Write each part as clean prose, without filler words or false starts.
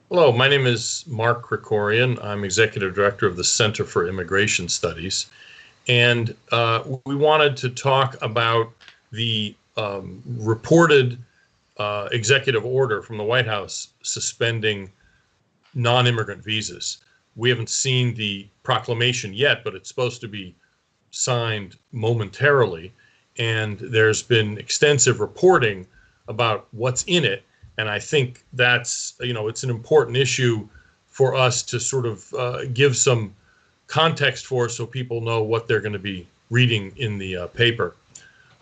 Hello, my name is Mark Krikorian. I'm Executive Director of the Center for Immigration Studies. And we wanted to talk about the reported executive order from the White House suspending non-immigrant visas. We haven't seen the proclamation yet, but it's supposed to be signed momentarily. And there's been extensive reporting about what's in it. And I think that's, it's an important issue for us to sort of give some context for so people know what they're going to be reading in the paper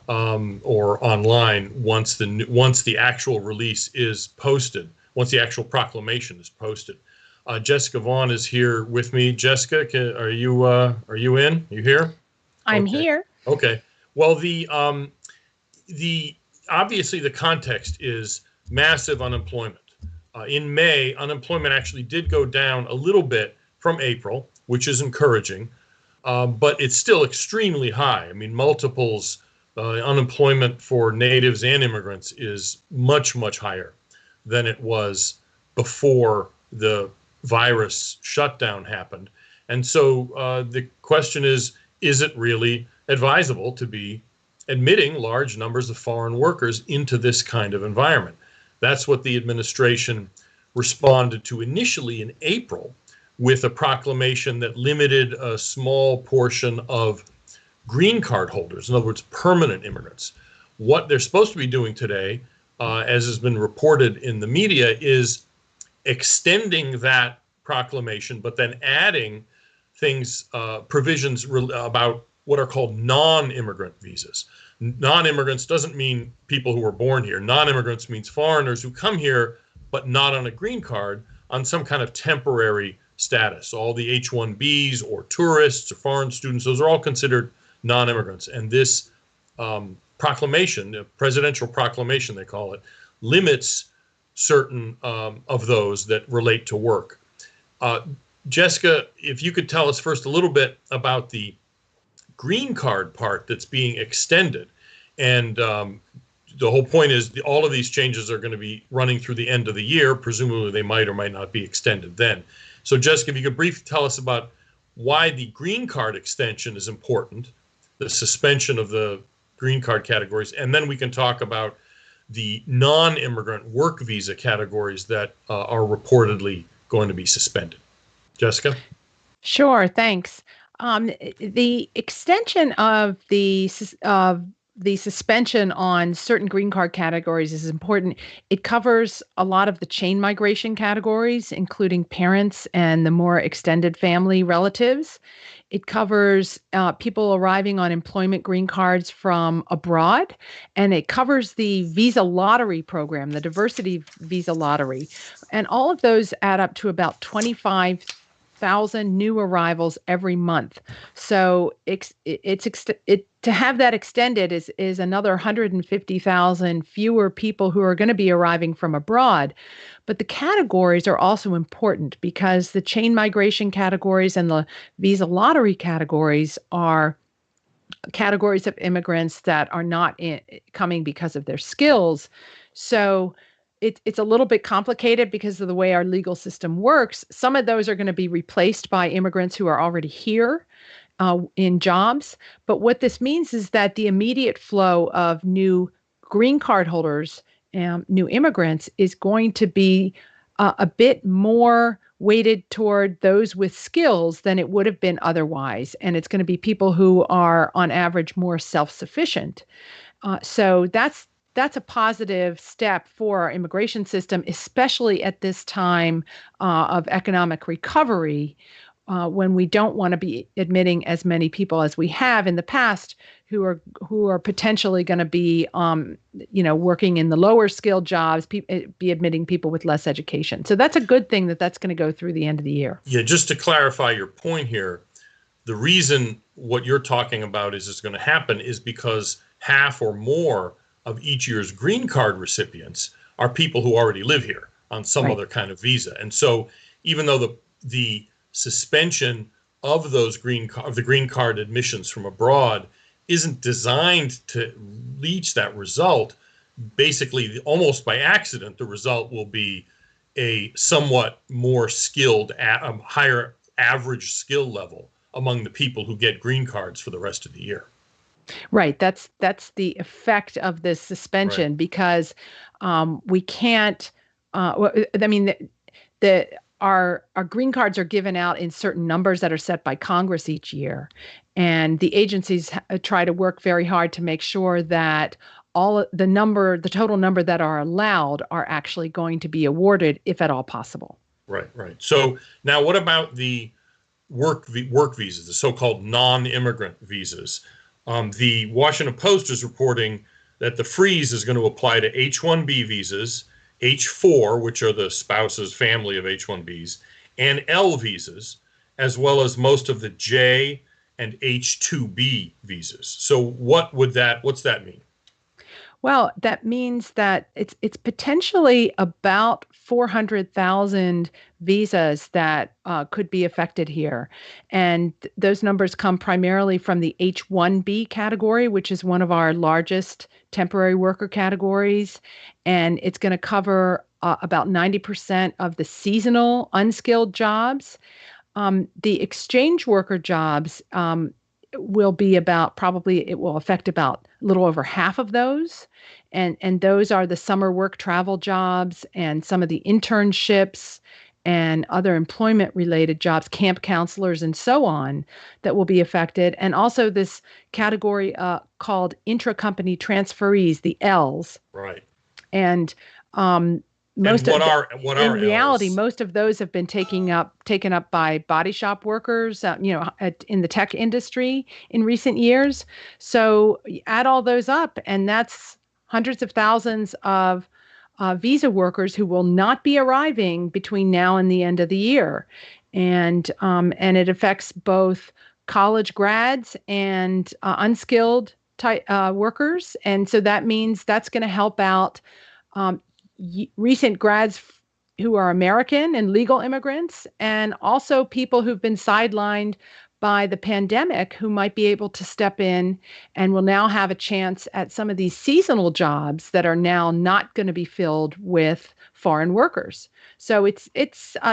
or online once the actual release is posted, once the actual proclamation is posted. Jessica Vaughn is here with me. Jessica, are you in? You here? I'm here. Okay. Well, the obviously the context is massive unemployment. In May, unemployment actually did go down a little bit from April, which is encouraging, but it's still extremely high. I mean, multiples, unemployment for natives and immigrants is much, much higher than it was before the virus shutdown happened. And so the question is it really advisable to be admitting large numbers of foreign workers into this kind of environment? That's what the administration responded to initially in April with a proclamation that limited a small portion of green card holders, in other words, permanent immigrants. What they're supposed to be doing today, as has been reported in the media, is extending that proclamation, but then adding things, provisions about what are called non-immigrant visas. Non-immigrants doesn't mean people who were born here. Non-immigrants means foreigners who come here, but not on a green card, on some kind of temporary status. All the H-1Bs or tourists or foreign students, those are all considered non-immigrants. And this proclamation, the presidential proclamation they call it, limits certain of those that relate to work. Jessica, if you could tell us first a little bit about the green card part that's being extended. And the whole point is all of these changes are going to be running through the end of the year. Presumably they might or might not be extended then. So Jessica, if you could briefly tell us about why the green card extension is important, the suspension of the green card categories, and then we can talk about the non-immigrant work visa categories that are reportedly going to be suspended. Jessica? Sure, thanks. The extension of the suspension on certain green card categories is important. It covers a lot of the chain migration categories, including parents and the more extended family relatives. It covers people arriving on employment green cards from abroad, and it covers the visa lottery program, the diversity visa lottery. And all of those add up to about 25,000 new arrivals every month. So to have that extended is another 150,000 fewer people who are going to be arriving from abroad. But the categories are also important because the chain migration categories and the visa lottery categories are categories of immigrants that are not coming because of their skills. So it's a little bit complicated because of the way our legal system works. Some of those are going to be replaced by immigrants who are already here in jobs. But what this means is that the immediate flow of new green card holders, new immigrants, is going to be a bit more weighted toward those with skills than it would have been otherwise. And it's going to be people who are, on average, more self-sufficient. So that's a positive step for our immigration system, especially at this time of economic recovery, when we don't want to be admitting as many people as we have in the past who are potentially going to be working in the lower skilled jobs, be admitting people with less education. So that's a good thing that's going to go through the end of the year. Yeah, just to clarify your point here, the reason what you're talking about is going to happen is because half or more of each year's green card recipients are people who already live here on some other kind of visa. And so even though the suspension of those green card admissions from abroad isn't designed to reach that result, basically, almost by accident, the result will be a somewhat more skilled, higher average skill level among the people who get green cards for the rest of the year. Right. That's the effect of this Right. suspension because we can't. I mean, the our green cards are given out in certain numbers that are set by Congress each year, and the agencies try to work very hard to make sure that the total number that are allowed are actually going to be awarded, if at all possible. Right. Right. So now, what about the work visas, the so-called non-immigrant visas? The Washington Post is reporting that the freeze is going to apply to H-1B visas, H-4, which are the spouse's family of H-1Bs, and L visas, as well as most of the J and H-2B visas. So what's that mean? Well, that means that it's potentially about 400,000 visas that could be affected here. And those numbers come primarily from the H-1B category, which is one of our largest temporary worker categories. And it's going to cover about 90% of the seasonal unskilled jobs. The exchange worker jobs will be about probably it will affect about a little over half of those. And those are the summer work travel jobs and some of the internships and other employment related jobs, camp counselors and so on that will be affected. And also this category called intra-company transferees, the Ls. Right. And And what are in reality, Ls? most of those have been taken up by body shop workers, in the tech industry in recent years. So add all those up, and that's hundreds of thousands of visa workers who will not be arriving between now and the end of the year, and it affects both college grads and unskilled workers, and so that means that's going to help out. Recent grads who are American and legal immigrants, and also people who've been sidelined by the pandemic who might be able to step in and will now have a chance at some of these seasonal jobs that are now not going to be filled with foreign workers. So it's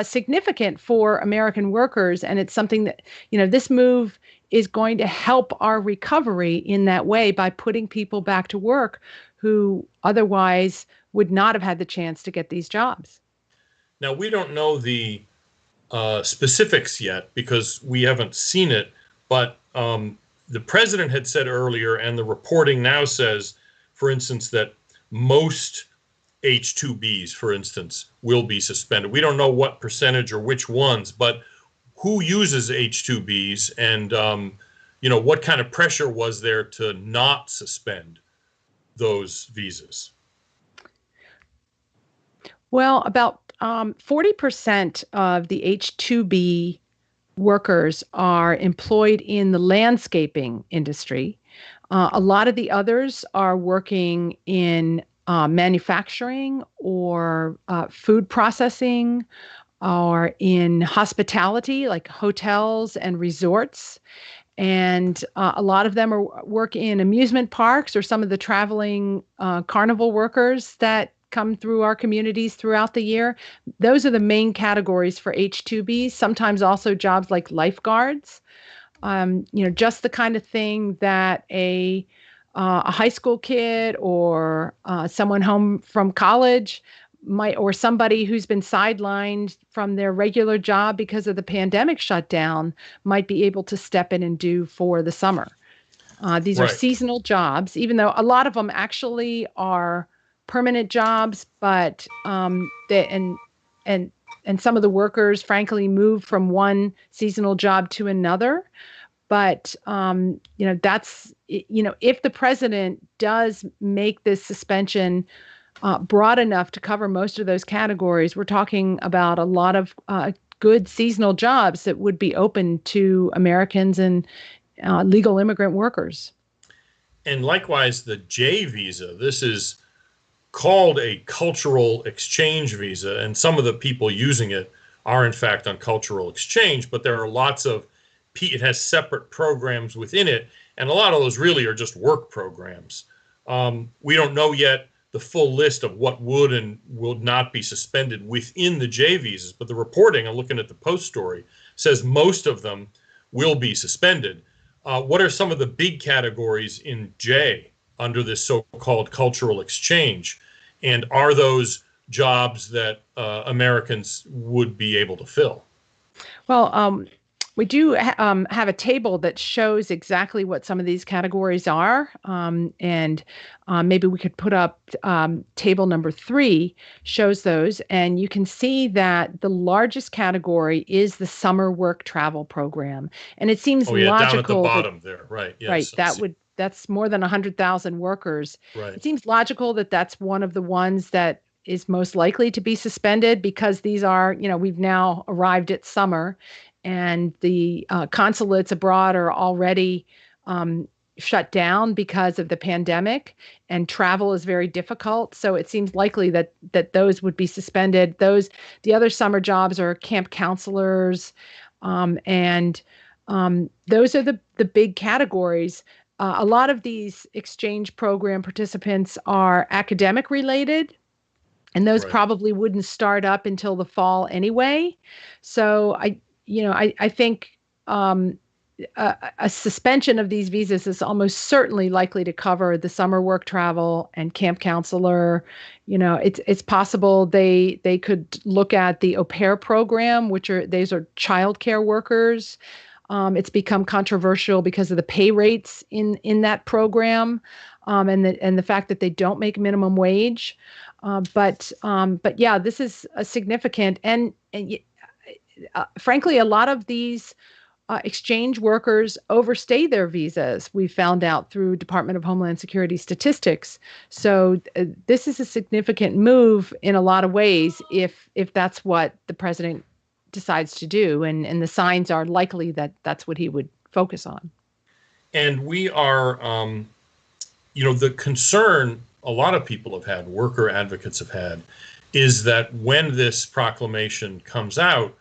significant for American workers, and it's something that, this move is going to help our recovery in that way by putting people back to work who otherwise would not have had the chance to get these jobs. Now, we don't know the specifics yet because we haven't seen it, but the president had said earlier, and the reporting now says, for instance, that most H-2Bs, for instance, will be suspended. We don't know what percentage or which ones, but who uses H-2Bs, and what kind of pressure was there to not suspend those visas? Well, about 40% of the H-2B workers are employed in the landscaping industry. A lot of the others are working in manufacturing or food processing or in hospitality, like hotels and resorts. And a lot of them work in amusement parks or some of the traveling carnival workers that come through our communities throughout the year. Those are the main categories for H-2Bs, sometimes also jobs like lifeguards, just the kind of thing that a high school kid or someone home from college might, or somebody who's been sidelined from their regular job because of the pandemic shutdown might be able to step in and do for the summer. These are seasonal jobs, even though a lot of them actually are permanent jobs, but and some of the workers, frankly, move from one seasonal job to another. But that's if the president does make this suspension broad enough to cover most of those categories, we're talking about a lot of good seasonal jobs that would be open to Americans and legal immigrant workers. And likewise, the J visa, this is called a cultural exchange visa, and some of the people using it are in fact on cultural exchange, but there are lots of, it has separate programs within it, and a lot of those really are just work programs. We don't know yet the full list of what would and will not be suspended within the J visas, but the reporting, I'm looking at the Post story, says most of them will be suspended. What are some of the big categories in J under this so-called cultural exchange? And are those jobs that Americans would be able to fill? Well, we do have a table that shows exactly what some of these categories are. And maybe we could put up table number 3 shows those. And you can see that the largest category is the summer work travel program. And it seems logical. Down at the bottom there, right? Yes, right. That's more than 100,000 workers. Right. It seems logical that that's one of the ones that is most likely to be suspended because these are, we've now arrived at summer and the consulates abroad are already shut down because of the pandemic and travel is very difficult. So it seems likely that those would be suspended. The other summer jobs are camp counselors and those are the big categories. A lot of these exchange program participants are academic related. And those probably wouldn't start up until the fall anyway. So I think a suspension of these visas is almost certainly likely to cover the summer work travel and camp counselor. It's possible they could look at the au pair program, these are childcare workers. It's become controversial because of the pay rates in that program, and the fact that they don't make minimum wage. But yeah, this is a significant and frankly, a lot of these exchange workers overstay their visas. We found out through Department of Homeland Security statistics. So this is a significant move in a lot of ways if that's what the president decides to do, and the signs are likely that that's what he would focus on. And we are, the concern a lot of people have had, worker advocates have had, is that when this proclamation comes out,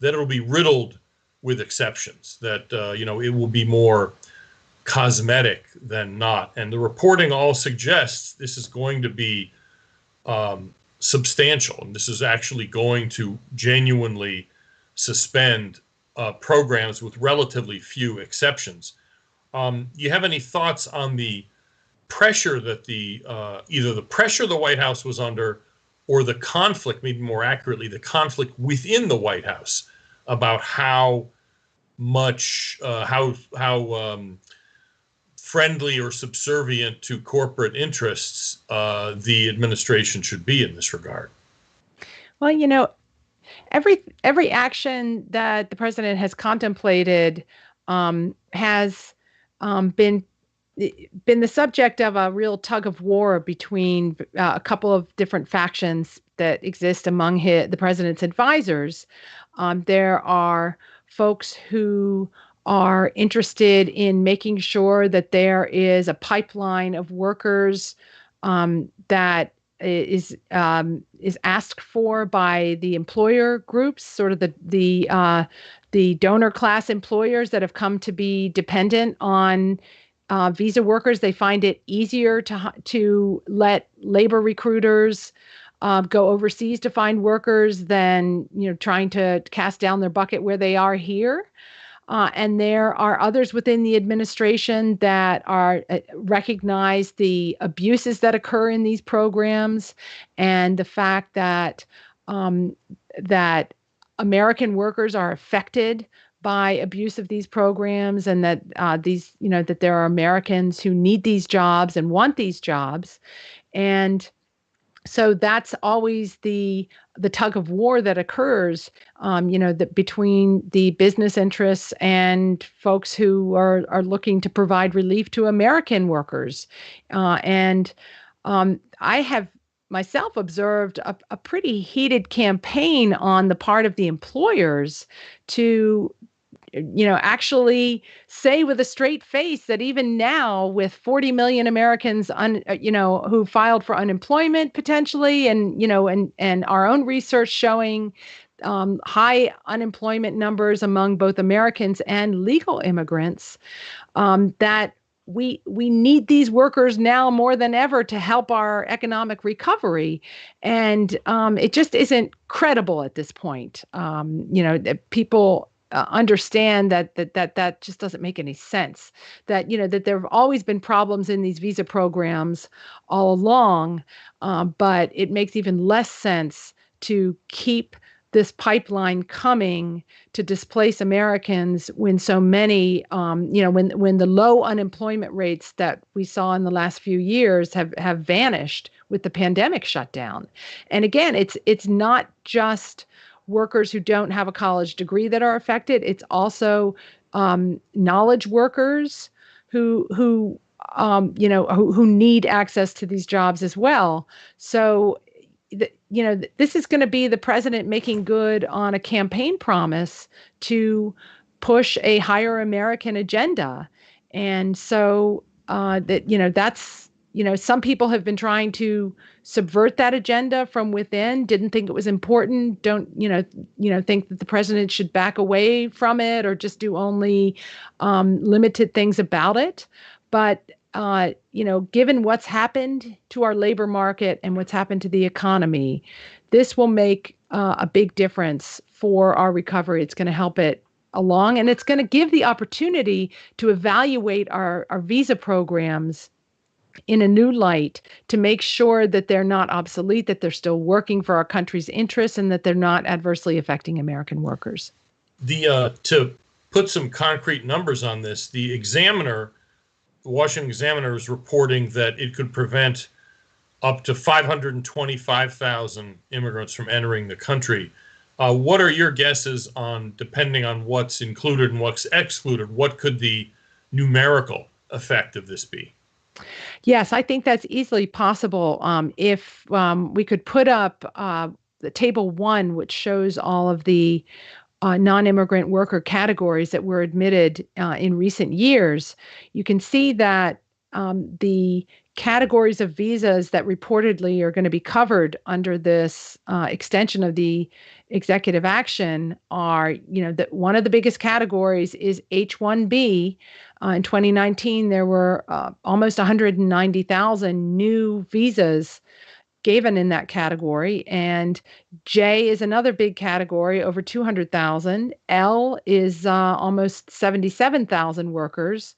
that it'll be riddled with exceptions, that, it will be more cosmetic than not. And the reporting all suggests this is going to be substantial, and this is actually going to genuinely suspend programs with relatively few exceptions. You have any thoughts on the pressure that either the pressure the White House was under or the conflict, maybe more accurately, the conflict within the White House about how much, how friendly or subservient to corporate interests the administration should be in this regard? Well, every action that the president has contemplated has been the subject of a real tug of war between a couple of different factions that exist among the president's advisors. There are folks who are interested in making sure that there is a pipeline of workers that is asked for by the employer groups, sort of the donor class employers that have come to be dependent on visa workers. They find it easier to let labor recruiters go overseas to find workers than trying to cast down their bucket where they are here. And there are others within the administration that recognize the abuses that occur in these programs, and the fact that that American workers are affected by abuse of these programs, and that that there are Americans who need these jobs and want these jobs, and so that's always the tug of war that occurs, between the business interests and folks who are looking to provide relief to American workers. I have myself observed a pretty heated campaign on the part of the employers to actually say with a straight face that even now, with 40 million Americans, who filed for unemployment potentially, and our own research showing high unemployment numbers among both Americans and legal immigrants, that we need these workers now more than ever to help our economic recovery, and it just isn't credible at this point. That people understand that just doesn't make any sense. That there have always been problems in these visa programs all along, but it makes even less sense to keep this pipeline coming to displace Americans when so many, when the low unemployment rates that we saw in the last few years have vanished with the pandemic shutdown. And again, it's not just workers who don't have a college degree that are affected. It's also knowledge workers who need access to these jobs as well. So this is going to be the president making good on a campaign promise to push a higher American agenda. And so that's some people have been trying to subvert that agenda from within, didn't think it was important, don't think that the president should back away from it or just do only limited things about it. But given what's happened to our labor market and what's happened to the economy, this will make a big difference for our recovery. It's going to help it along, and it's going to give the opportunity to evaluate our visa programs in a new light to make sure that they're not obsolete, that they're still working for our country's interests, and that they're not adversely affecting American workers. To put some concrete numbers on this, the Washington Examiner is reporting that it could prevent up to 525,000 immigrants from entering the country. What are your guesses on, depending on what's included and what's excluded, what could the numerical effect of this be? Yes, I think that's easily possible. If we could put up the table 1, which shows all of the non-immigrant worker categories that were admitted in recent years, you can see that the categories of visas that reportedly are going to be covered under this extension of the executive action are, that one of the biggest categories is H-1B. In 2019, there were almost 190,000 new visas given in that category. And J is another big category, over 200,000. L is almost 77,000 workers.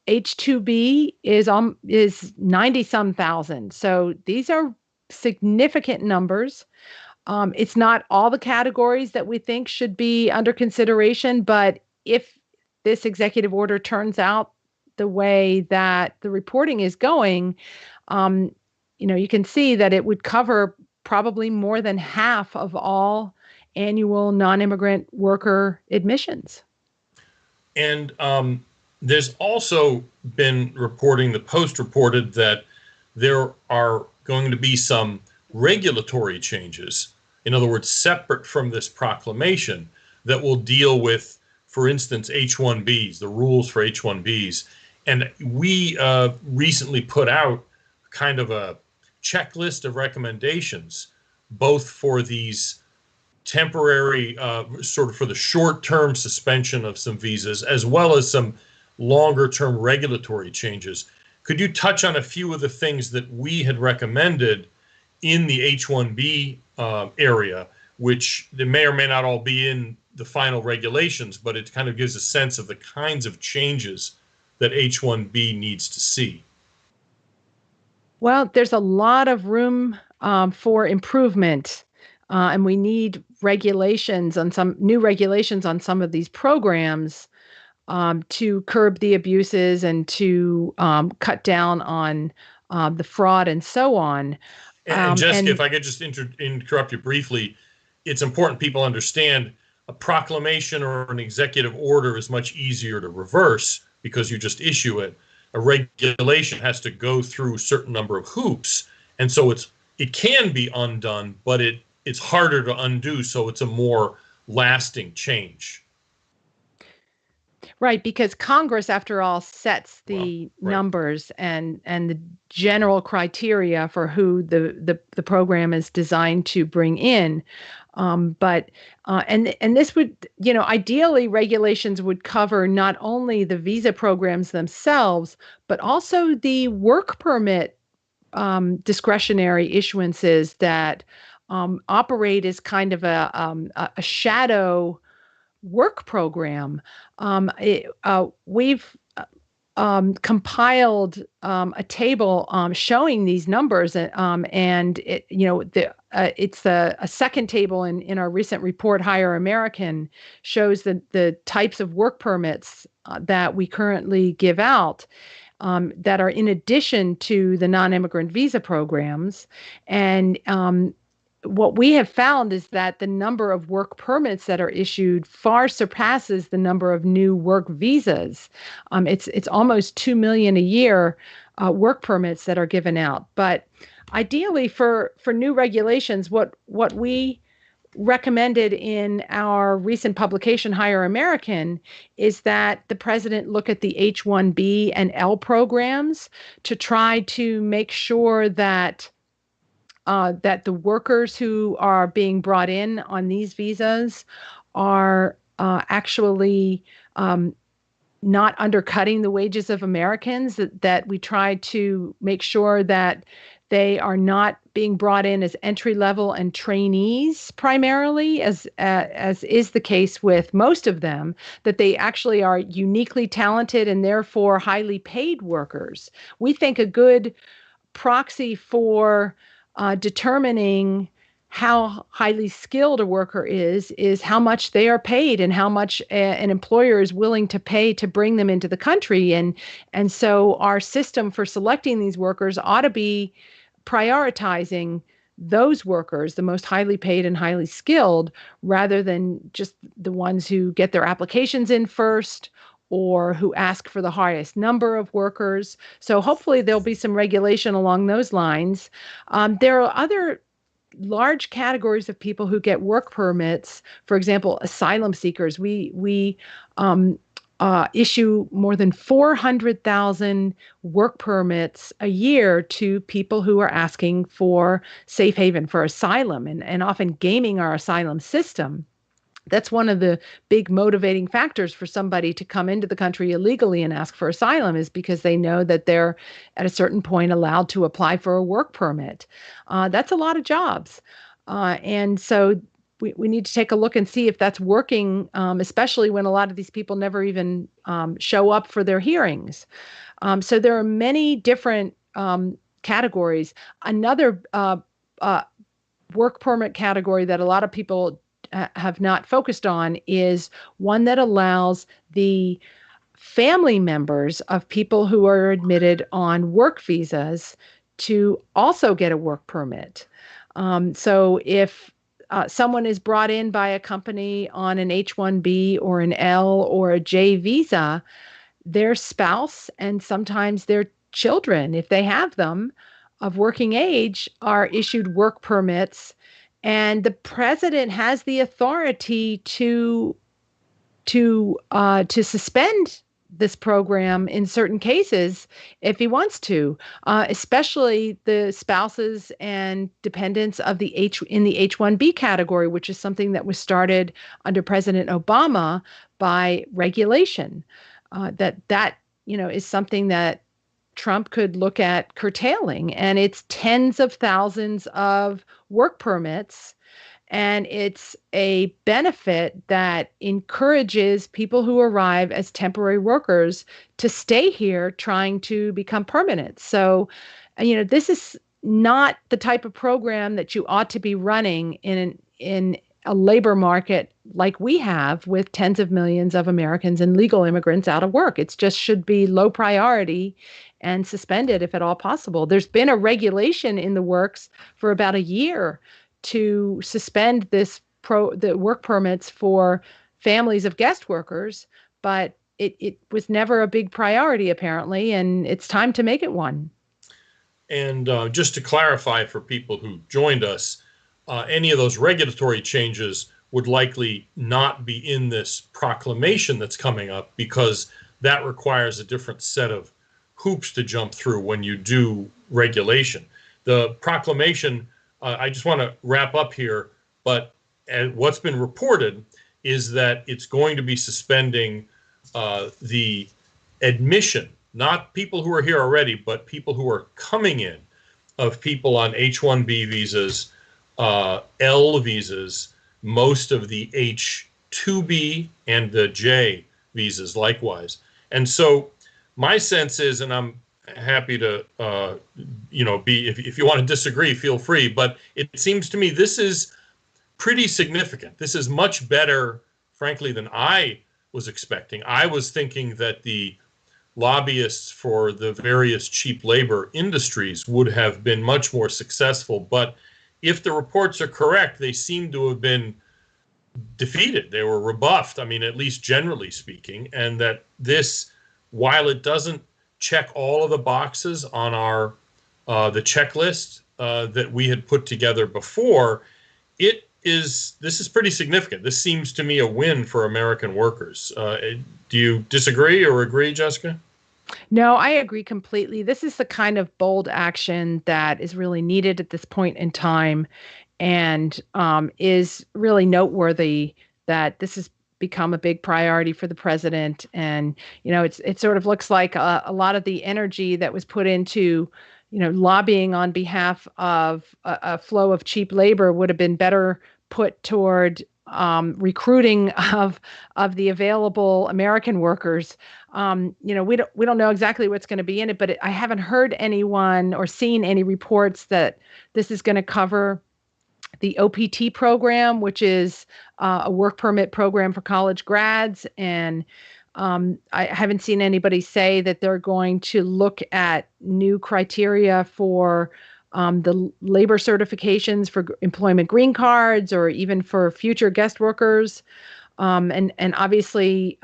H-2B is 90-some thousand. So these are significant numbers. It's not all the categories that we think should be under consideration, but if this executive order turns out the way that the reporting is going, you can see that it would cover probably more than half of all annual non-immigrant worker admissions. And there's also been reporting, the Post reported that there are going to be some regulatory changes, in other words, separate from this proclamation, that will deal with, for instance, H-1Bs, the rules for H-1Bs. And we recently put out kind of a checklist of recommendations, both for these temporary, sort of for the short-term suspension of some visas, as well as some longer-term regulatory changes. Could you touch on a few of the things that we had recommended in the H-1B area, which they may or may not all be in the final regulations, but it kind of gives a sense of the kinds of changes that H-1B needs to see? Well, there's a lot of room for improvement, and we need new regulations on some of these programs to curb the abuses and to cut down on the fraud and so on. And Jessica, if I could just interrupt you briefly, it's important people understand a proclamation or an executive order is much easier to reverse because you just issue it. A regulation has to go through a certain number of hoops, and so it can be undone, but it's harder to undo, so it's a more lasting change. Right, because Congress, after all, sets the numbers and the general criteria for who the program is designed to bring in. And this would, ideally regulations would cover not only the visa programs themselves, but also the work permit discretionary issuances that operate as kind of a shadow work program. We've compiled a table showing these numbers, and it's a second table in our recent report. Hire American shows the types of work permits that we currently give out, that are in addition to the non-immigrant visa programs. And what we have found is that the number of work permits that are issued far surpasses the number of new work visas. It's almost 2 million a year work permits that are given out. But ideally, for new regulations, what we recommended in our recent publication, Hire American, is that the president look at the H-1B and L programs to try to make sure that the workers who are being brought in on these visas are actually not undercutting the wages of Americans, that we try to make sure that they are not being brought in as entry level and trainees primarily, as is the case with most of them, that they actually are uniquely talented and therefore highly paid workers. We think a good proxy for determining how highly skilled a worker is how much they are paid and how much an employer is willing to pay to bring them into the country. And so our system for selecting these workers ought to be prioritizing those workers, the most highly paid and highly skilled, rather than just the ones who get their applications in first or who ask for the highest number of workers. So hopefully there'll be some regulation along those lines. There are other large categories of people who get work permits. For example, asylum seekers. We issue more than 400,000 work permits a year to people who are asking for safe haven, for asylum, and often gaming our asylum system. That's one of the big motivating factors for somebody to come into the country illegally and ask for asylum, is because they know that they're at a certain point allowed to apply for a work permit. That's a lot of jobs. And so we need to take a look and see if that's working, especially when a lot of these people never even show up for their hearings. So there are many different categories. Another work permit category that a lot of people have not focused on is one that allows the family members of people who are admitted on work visas to also get a work permit. So if someone is brought in by a company on an H-1B or an L or a J visa, their spouse and sometimes their children, if they have them, of working age, are issued work permits. And the president has the authority to suspend this program in certain cases if he wants to, especially the spouses and dependents of the H-1B category, which is something that was started under President Obama by regulation. That is something that Trump could look at curtailing, and it's tens of thousands of work permits. And it's a benefit that encourages people who arrive as temporary workers to stay here trying to become permanent. So, this is not the type of program that you ought to be running in a labor market like we have, with tens of millions of Americans and legal immigrants out of work. It just should be low priority and suspended if at all possible. There's been a regulation in the works for about a year to suspend the work permits for families of guest workers, but it was never a big priority apparently, and it's time to make it one. And just to clarify for people who joined us, any of those regulatory changes would likely not be in this proclamation that's coming up, because that requires a different set of hoops to jump through when you do regulation. The proclamation, I just want to wrap up here, but and what's been reported is that it's going to be suspending the admission, not people who are here already, but people who are coming in, of people on H-1B visas, L visas, most of the H-2B and the J visas likewise. And so my sense is, and I'm happy to, if you want to disagree, feel free, but it seems to me this is pretty significant. This is much better, frankly, than I was expecting. I was thinking that the lobbyists for the various cheap labor industries would have been much more successful. But if the reports are correct, they seem to have been defeated. They were rebuffed, I mean, at least generally speaking, and that this, while it doesn't check all of the boxes on our the checklist that we had put together before, this is pretty significant. This seems to me a win for American workers. Do you disagree or agree, Jessica? No, I agree completely. This is the kind of bold action that is really needed at this point in time, and is really noteworthy that this has become a big priority for the president. And it sort of looks like a lot of the energy that was put into lobbying on behalf of a flow of cheap labor would have been better put toward recruiting of the available American workers. We don't know exactly what's going to be in it, but I haven't heard anyone or seen any reports that this is going to cover the OPT program, which is a work permit program for college grads. And I haven't seen anybody say that they're going to look at new criteria for the labor certifications for employment green cards, or even for future guest workers. And obviously,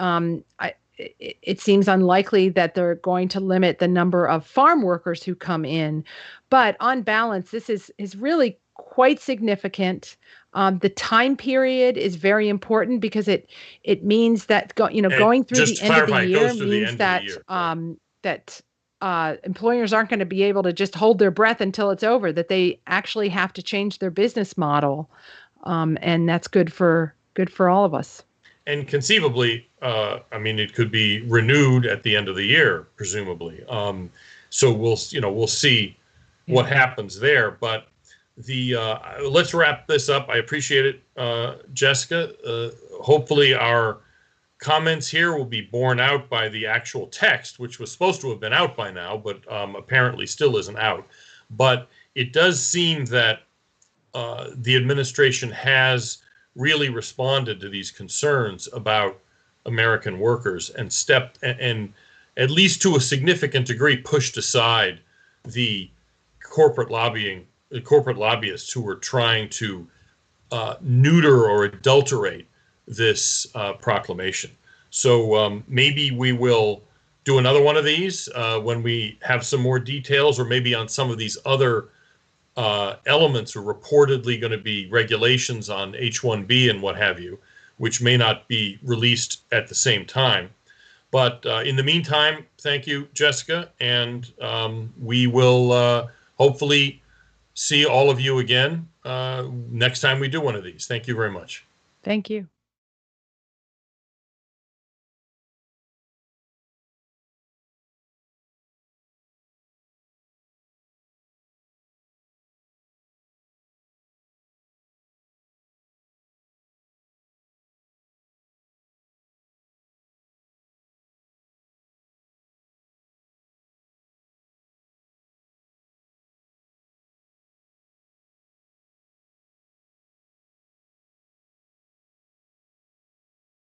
it seems unlikely that they're going to limit the number of farm workers who come in. But on balance, this is really quite significant. The time period is very important because it means that going through the end of the year means that employers aren't going to be able to just hold their breath until it's over, that they actually have to change their business model. And that's good for all of us. And conceivably, it could be renewed at the end of the year, presumably. So we'll see what happens there. But let's wrap this up. I appreciate it, Jessica. Hopefully our comments here will be borne out by the actual text, which was supposed to have been out by now, but apparently still isn't out. But it does seem that the administration has really responded to these concerns about American workers and at least to a significant degree, pushed aside the corporate lobbyists who were trying to neuter or adulterate this proclamation. So maybe we will do another one of these when we have some more details, or maybe on some of these other elements are reportedly going to be regulations on H-1B and what have you, which may not be released at the same time. But in the meantime, thank you, Jessica, and we will hopefully see all of you again next time we do one of these. Thank you very much. Thank you.